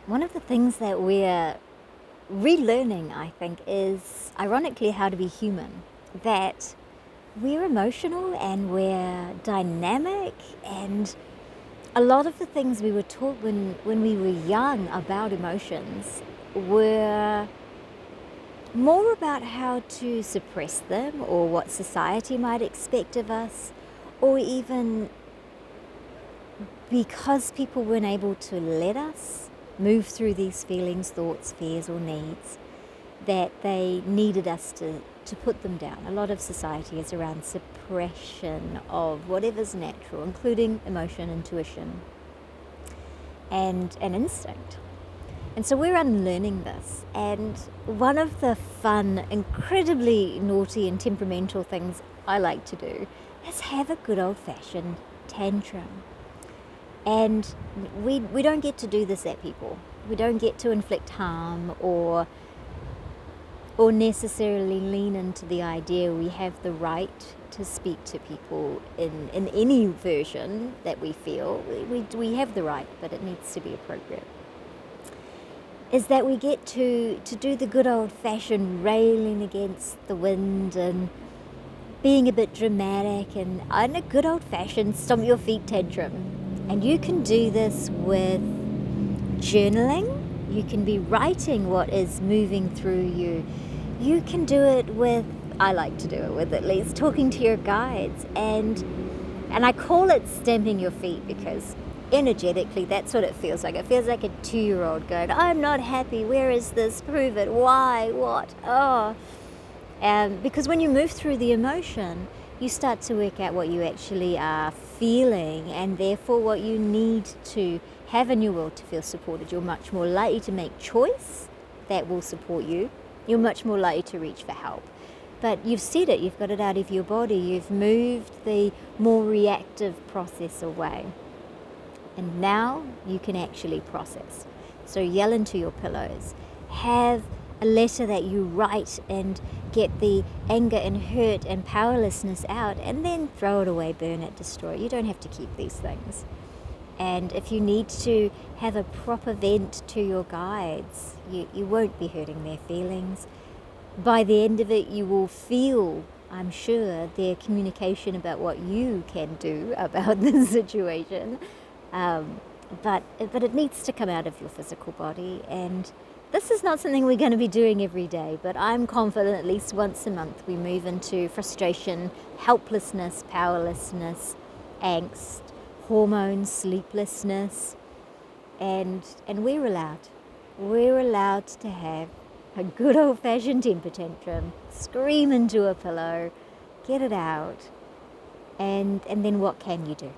one of the things that we're relearning, I think, is ironically how to be human. That we're emotional and we're dynamic, and a lot of the things we were taught when we were young about emotions were more about how to suppress them or what society might expect of us, or even because people weren't able to let us move through these feelings, thoughts, fears, or needs, that they needed us to put them down. A lot of society is around suppression of whatever's natural, including emotion, intuition, and instinct. And so we're unlearning this. And one of the fun, incredibly naughty and temperamental things I like to do is have a good old-fashioned tantrum. And we don't get to do this at people. We don't get to inflict harm or necessarily lean into the idea we have the right to speak to people in any version that we feel. We have the right, but it needs to be appropriate. Is that we get to do the good old-fashioned railing against the wind and being a bit dramatic and a good old-fashioned stomp your feet tantrum. And you can do this with journaling. You can be writing what is moving through you. You can do it with, I like to do it with at least, talking to your guides. And I call it stamping your feet because energetically that's what it feels like. It feels like a 2-year-old going, I'm not happy, where is this, prove it, why, what, oh. Because when you move through the emotion, you start to work out what you actually are feeling and therefore what you need to have in your world to feel supported. You're much more likely to make choice that will support you. You're much more likely to reach for help. But you've said it, you've got it out of your body, you've moved the more reactive process away. And now you can actually process. So yell into your pillows. Have a letter that you write and get the anger and hurt and powerlessness out, and then throw it away, burn it, destroy it. You don't have to keep these things. And if you need to have a proper vent to your guides, you won't be hurting their feelings. By the end of it, you will feel, I'm sure, their communication about what you can do about the situation. But it needs to come out of your physical body, and this is not something we're going to be doing every day, but I'm confident at least once a month we move into frustration, helplessness, powerlessness, angst, hormones, sleeplessness, and we're allowed. We're allowed to have a good old-fashioned temper tantrum, scream into a pillow, get it out, and then what can you do?